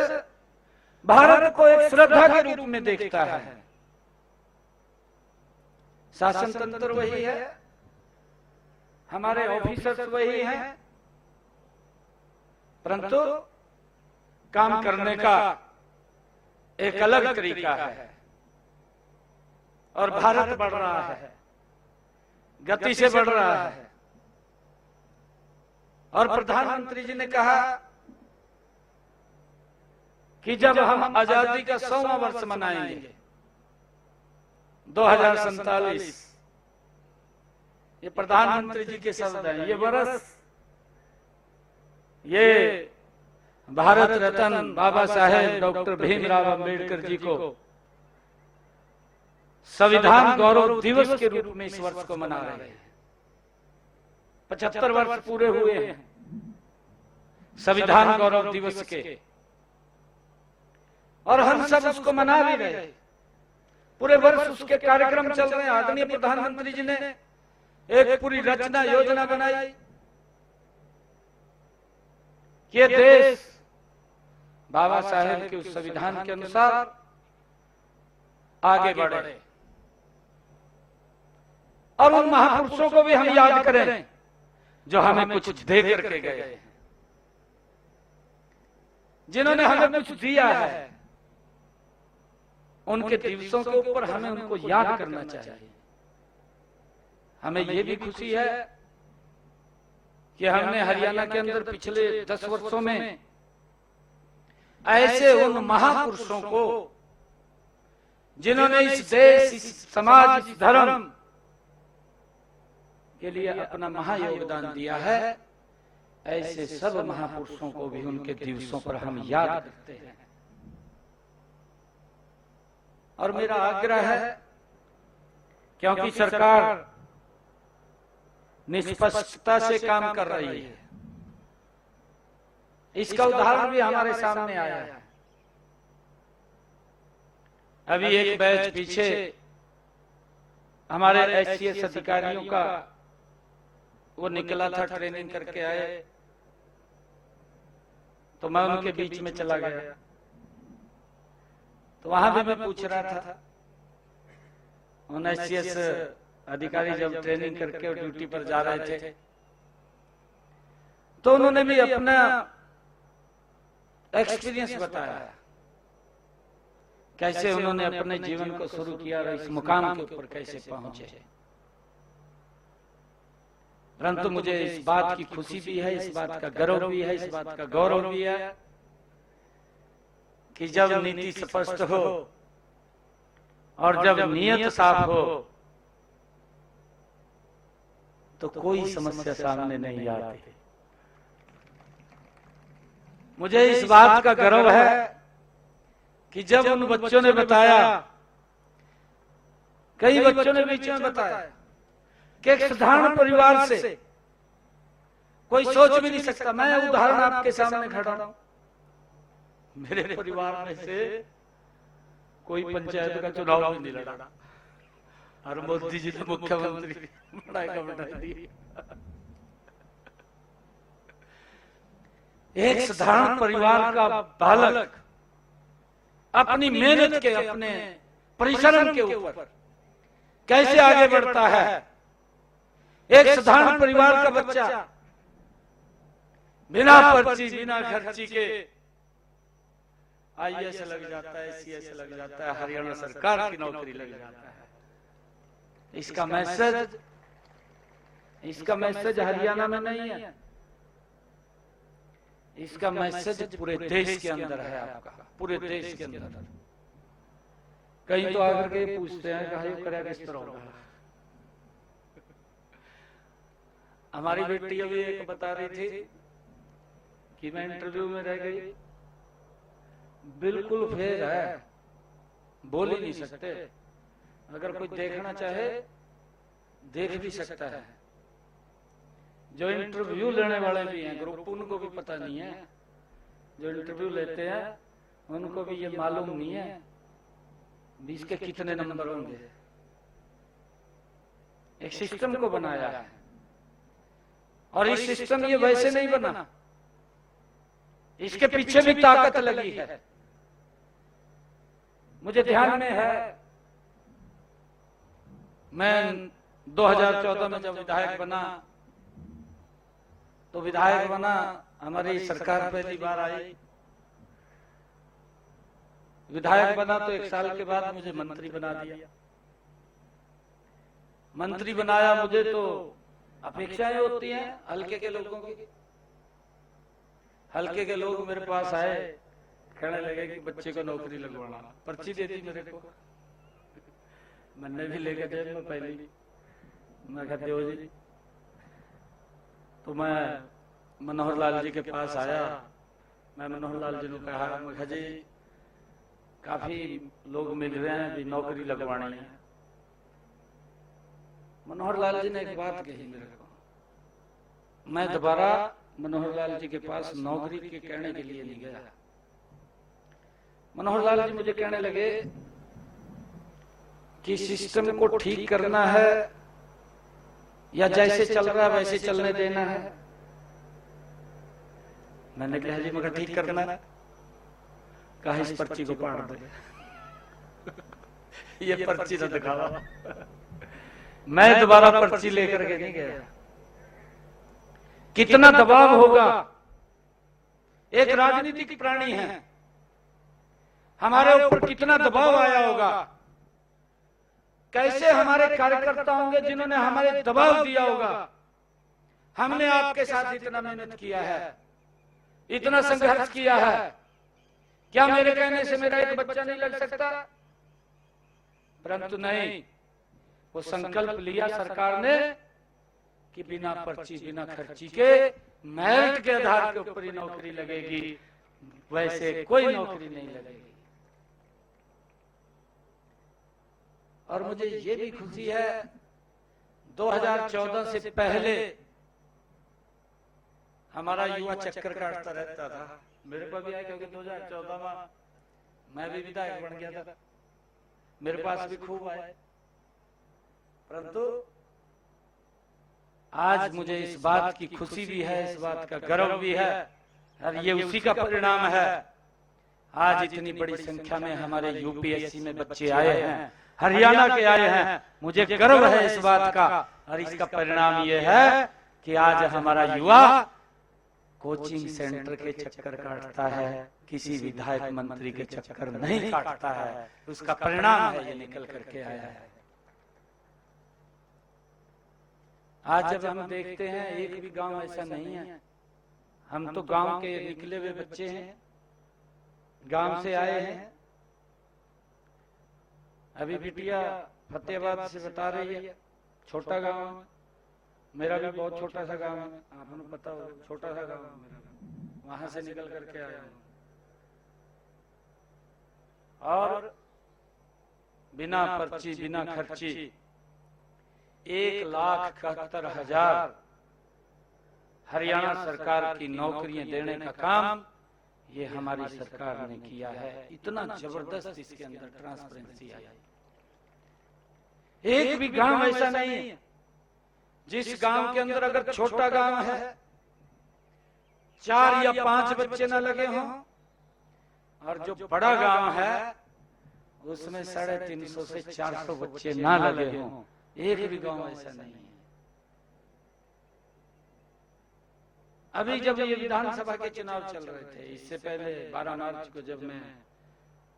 भारत को एक श्रद्धा के रूप में देखता है। शासन तंत्र वही है, हमारे ऑफिसर्स वही हैं, परंतु काम करने का एक अलग तरीका है। और भारत बढ़ रहा है, गति से बढ़ रहा है। और प्रधानमंत्री जी ने कहा कि जब हम आजादी का 100वां वर्ष मनाएंगे 2047, ये प्रधानमंत्री जी के शब्द हैं। ये वर्ष, ये भारत रत्न बाबा साहेब डॉक्टर भीमराव अंबेडकर जी को संविधान गौरव दिवस के रूप में इस वर्ष को मना रहे हैं। 75 वर्ष पूरे हुए हैं संविधान गौरव दिवस के, और हम सब उसको मना भी रहे। पूरे वर्ष उसके कार्यक्रम चल रहे हैं। आदरणीय प्रधानमंत्री जी ने एक पूरी रचना योजना बनाई कि देश बाबा साहेब के उस संविधान के अनुसार आगे बढ़े, और उन महापुरुषों को भी हम याद करें जो हमें कुछ दे करके गए, जिन्होंने हमें कुछ दिया है। उनके दिवसों के ऊपर हमें उनको याद करना चाहिए। हमें ये भी खुशी है कि हमने हरियाणा के अंदर पिछले 10 वर्षों में ऐसे उन महापुरुषों को, जिन्होंने इस देश, इस समाज, इस धर्म के लिए अपना महायोगदान दिया है, ऐसे सब महापुरुषों को भी उनके दिवसों पर हम याद करते हैं। और मेरा आग्रह है, क्योंकि सरकार निष्पक्षता से काम कर रही है, इसका उदाहरण भी हमारे सामने आया है। अभी एक बैच पीछे हमारे एचसीएस अधिकारियों का वो निकला था, ट्रेनिंग करके आए, तो मैं उनके बीच में चला गया। तो वहां भी मैं पूछ रहा था, उन एचसीएस अधिकारी जब ट्रेनिंग करके ड्यूटी पर जा रहे थे, तो उन्होंने भी अपना एक्सपीरियंस बताया, कैसे उन्होंने अपने जीवन को शुरू किया और इस मुकाम के ऊपर कैसे पहुंचे। परंतु मुझे इस बात की खुशी भी है, इस बात का गर्व भी है, इस बात का गौरव भी है कि जब नीति स्पष्ट हो और जब नियत साफ हो तो कोई समस्या सामने नहीं आती। मुझे इस बात का गर्व है कि जब उन बच्चों ने बताया, कई बच्चों ने बीच में बताया कि एक साधारण परिवार से कोई सोच भी नहीं सकता। मैं उदाहरण आपके सामने खड़ा हूं, मेरे परिवार में से कोई पंचायत का चुनाव भी नहीं लड़ा और मोदी जी ने मुख्यमंत्री बढ़ाई दी। एक साधारण परिवार का बालक अपनी मेहनत के, अपने परिश्रम के ऊपर कैसे आगे बढ़ता है। एक साधारण परिवार का बच्चा बिना पर्ची, बिना खर्ची के IAS लग जाता है, CS लग जाता है, हरियाणा सरकार की नौकरी लग जाता है। इसका मैसेज हरियाणा में नहीं है, इसका मैसेज पूरे देश के अंदर है आपका, पूरे देश के अंदर। कहीं तो आकर के पूछते हैं कि करें किस तरह होगा। हमारी बेटी अभी एक बता रही थी कि मैं इंटरव्यू में रह गई, बिल्कुल फेल है, बोल ही नहीं सकते। अगर कोई देखना चाहे देख भी सकता है। जो इंटरव्यू लेने वाले भी हैं ग्रुप, उनको भी पता नहीं है, जो इंटरव्यू लेते हैं उनको भी ये मालूम नहीं है 20 के कितने नंबर होंगे। एक सिस्टम को बनाया है और इस सिस्टम ये वैसे नहीं बना, इसके पीछे भी ताकत लगी है। मुझे ध्यान में है, मैं 2014 में जब विधायक बना तो हमारी सरकार पहली बार आई। विधायक बना तो 1 साल के बाद मुझे मंत्री बना दिया। मंत्री बनाया मुझे तो अपेक्षाएं होती हैं हल्के के लोगों की। हल्के के लोग मेरे पास आए, कहने लगे कि बच्चे को नौकरी लगवाना, पर्ची दे दी मेरे को। मैंने भी लेके जेब में पहले मैं कहते हो जी, तो मैं मनोहर लाल जी के पास आया। मैं मनोहर लाल जी ने कहा, मैं जी काफी लोग मिल रहे हैं, भी नौकरी लगवानी है। मनोहर लाल जी ने एक बात कही मेरे को, मैं दोबारा मनोहर लाल जी के पास नौकरी के कहने के लिए नहीं गया। मनोहर लाल जी मुझे कहने लगे कि सिस्टम को ठीक करना है या जैसे चल रहा है वैसे चलने देना है। मैंने कहा जी मगर ठीक करना है। कहा इस पर्ची को पाड़ दे, ये पर्ची न दिखावा। मैं दोबारा पर्ची लेकर के नहीं गया। कितना दबाव होगा, एक राजनीतिक प्राणी है, हमारे ऊपर कितना दबाव आया होगा। कैसे हमारे कार्यकर्ता होंगे जिन्होंने हमारे दबाव दिया होगा। हमने आपके साथ इतना मेहनत किया है, इतना संघर्ष किया है, क्या मेरे कहने से मेरा एक बच्चा नहीं लग सकता? परंतु नहीं, वो संकल्प लिया सरकार ने कि बिना पर्ची, बिना खर्ची के मेरिट के आधार के ऊपर ही नौकरी लगेगी, वैसे कोई नौकरी नहीं लगेगी। और मुझे ये भी खुशी है 2014 से पहले हमारा युवा चक्कर काटता रहता था। मेरे पास भी आया क्योंकि 2014 में मैं भी विधायक बन गया था, मेरे पास भी खूब आए। परंतु आज मुझे इस बात की खुशी भी है, इस बात का गर्व भी है, और ये उसी का परिणाम है। आज इतनी बड़ी संख्या में हमारे यूपीएससी में बच्चे आए हैं, हरियाणा के आए हैं। मुझे गर्व है इस बात का, और इसका परिणाम ये है कि आज हमारा युवा कोचिंग सेंटर के चक्कर काटता है, किसी विधायक मंत्री के चक्कर नहीं काटता है। उसका परिणाम है ये निकल करके आया है। आज जब हम देखते हैं एक भी गांव ऐसा नहीं है, हम तो गांव के निकले हुए बच्चे हैं, गांव से आए हैं। अभी बिटिया फतेहाबाद से बता रही है, छोटा गांव है, मेरा भी बहुत छोटा सा गांव है, आपको पता हो, छोटा सा गांव है मेरा, वहां से निकल करके आया हूं। और बिना पर्ची, बिना खर्ची 1,71,000 हरियाणा सरकार की नौकरियां देने का काम ये हमारी सरकार ने किया है। इतना जबरदस्त इसके अंदर ट्रांसपेरेंसी आई। एक भी गांव ऐसा नहीं है जिस गांव के अंदर अगर छोटा गांव है 4 या 5 बच्चे न लगे हों, और जो बड़ा गांव है उसमें 350 से 400 बच्चे ना लगे हों। एक भी गांव ऐसा नहीं है। अभी जब ये विधानसभा के चुनाव चल रहे थे, इससे पहले 12 मार्च को जब मैं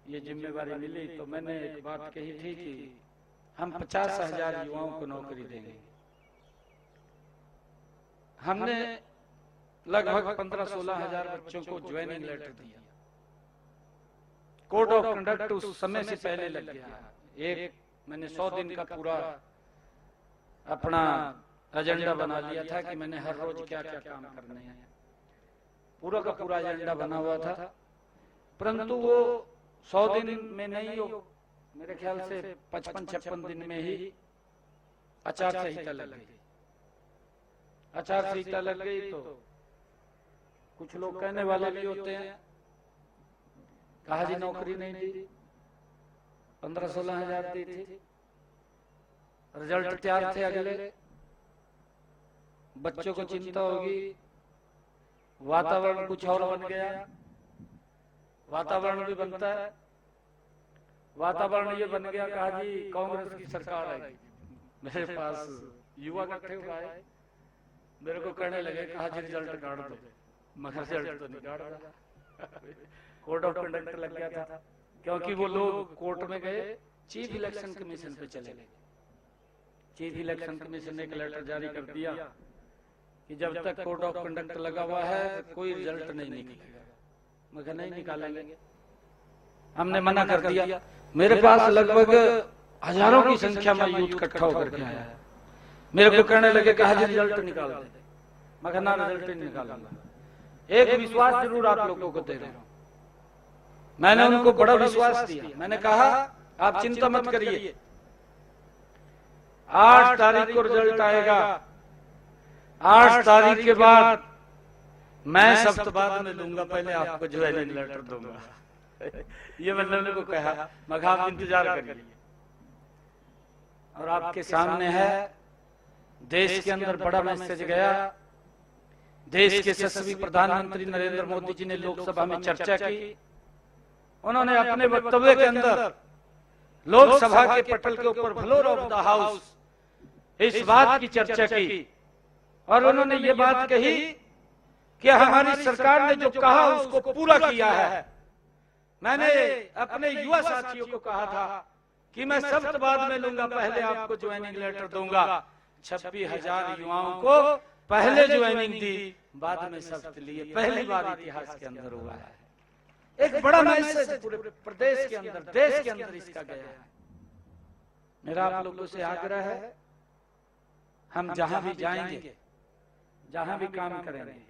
ये जिम्मेवारी मिली तो मैंने एक बात कही थी कि हम 50,000 युवाओं को नौकरी देंगे। हमने लगभग 15-16 हजार बच्चों को ज्वाइनिंग लेटर दिया। कोड ऑफ कंडक्ट उस समय से पहले लग गया। मैंने 100 दिन का पूरा अपना एजेंडा बना लिया था कि मैंने हर रोज क्या क्या काम करने हैं। पूरा का पूरा एजेंडा बना हुआ था, परंतु वो 100 दिन में नहीं, हो मेरे ख्याल से 55-56 दिन में ही आचार संहिता लग गई। आचार संहिता लग गई तो कुछ लोग कहने वाले भी होते हैं, कहा जी नौकरी नहीं दी, 15-16 हजार दी थी, रिजल्ट तैयार थे अगले, बच्चों को चिंता होगी, वातावरण कुछ और बन गया। वातावरण भी बनता है, वातावरण ये बन गया, कहा जी कांग्रेस की सरकार आएगी। मेरे पास युवा इकट्ठे हुए आए, मेरे को कहने लगे कहा जी रिजल्ट काट दो, मगर रिजल्ट तो नहीं काट रहा। कोड ऑफ कंडक्ट लग गया था, क्योंकि वो लोग कोर्ट में गए, चीफ इलेक्शन कमीशन पे चले गए। चीफ इलेक्शन कमीशन ने एक लेटर जारी कर दिया कि जब तक कोड ऑफ कंडक्ट लगा हुआ है कोई रिजल्ट नहीं निकलेगा। मगर नहीं निकालेंगे, हमने मना कर दिया। मेरे पास लगभग हजारों की संख्या में यूथ इकट्ठा होकर के आया है। मेरे को कहने लगे कहा जी रिजल्ट निकाल दे, मगर ना रिजल्ट नहीं निकालूंगा। एक विश्वास जरूर आप लोगों को दे रहा हूं, मैंने उनको बड़ा विश्वास दिया। मैंने कहा आप चिंता मत करिए, 8 तारीख को रिजल्ट आएगा, 8 तारीख के बाद मैं सप्ताह बाद में दूंगा, पहले आपको ज्वाइनिंग लेटर दूंगा। ये मैंने उनको कहा, मगर आप इंतजार करिए। और आपके सामने है, देश के अंदर बड़ा मैसेज गया। देश के यशस्वी प्रधानमंत्री नरेंद्र मोदी जी ने लोकसभा में चर्चा की। उन्होंने अपने वक्तव्य के अंदर लोकसभा के पटल के ऊपर फ्लोर ऑफ द हाउस इस बात की चर्चा की, और उन्होंने ये बात कही कि हमारी सरकार ने जो कहा उसको पूरा किया है। मैंने अपने युवा साथियों को कहा था कि मैं सख्त बाद में लूंगा, पहले आपको ज्वाइनिंग लेटर दूंगा। 26,000 युवाओं को पहले ज्वाइनिंग दी, बाद में सख्त लिए। पहली बार इतिहास के अंदर हुआ है। एक बड़ा मैसेज पूरे प्रदेश के अंदर, देश के अंदर इसका गया है। मेरा आप लोगों से आग्रह है, हम जहां भी जाएंगे, जहां भी काम करेंगे,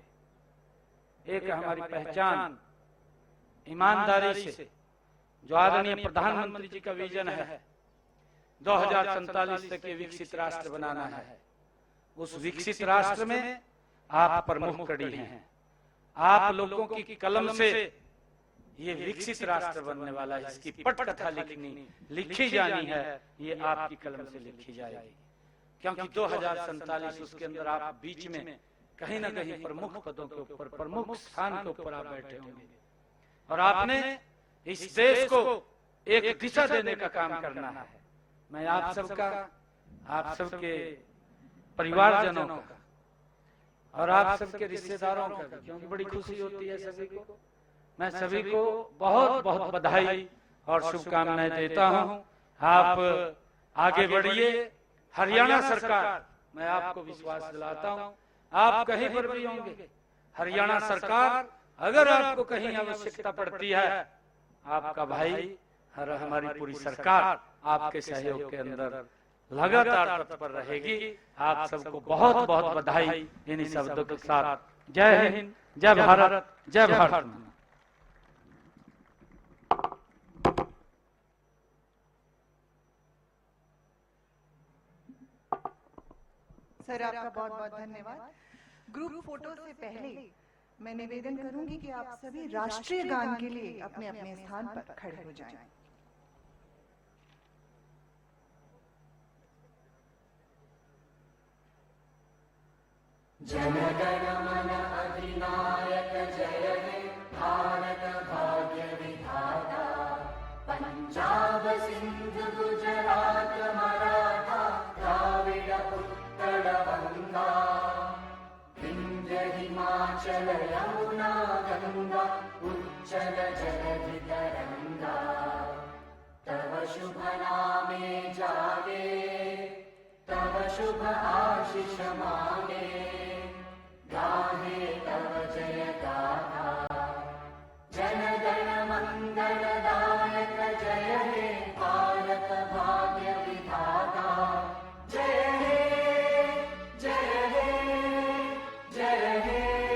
एक हमारी पहचान ईमानदारी से, जो आदरणीय प्रधानमंत्री जी का विजन है 2047 तक ये विकसित राष्ट्र बनाना है, उस विकसित राष्ट्र में आप प्रमुख कड़ी हैं। आप लोगों की कलम से ये विकसित राष्ट्र बनने वाला है। इसकी पटकथा लिखी जानी है, ये आपकी कलम से लिखी जाएगी, क्योंकि 2047 उसके अंदर आप बीच में कहीं ना कहीं प्रमुख पदों के ऊपर, प्रमुख स्थान के ऊपर आप बैठे होंगे, और आपने इस देश को एक दिशा देने का काम करना है। मैं आप सबका, आप सबके परिवारजनों का और आप सबके रिश्तेदारों का, क्योंकि बड़ी खुशी होती है सभी को, मैं सभी को बहुत बहुत बधाई और शुभकामनाएं देता हूं। आप आगे बढ़िए। हरियाणा सरकार, मैं आपको विश्वास दिलाता हूं, आप कहीं पर भी होंगे, हरियाणा सरकार अगर आपको कहीं आवश्यकता पड़ती है, आपका भाई और हमारी पूरी सरकार आपके सहयोग के अंदर लगातार तत्पर रहेगी। आप सबको बहुत बहुत बधाई इन्हीं शब्दों के साथ। जय हिंद, जय भारत, जय भारत। सर आपका बहुत बहुत धन्यवाद। ग्रुप फोटो से पहले मैं निवेदन करूंगी कि आप सभी राष्ट्रीय गान के लिए अपने अपने स्थान पर खड़े हो जाएं। जनगण मन अधिनायक जय हे भारत भाग्य विधाता, पंजाब सिंध गुजरात मराठा द्राविड उत्कल बंगा, विंध्य हिमाचल यमुना गंगा उच्चल जलधि तरंगा, तव शुभ नामे जागे, तव शुभ आशीष मांगे,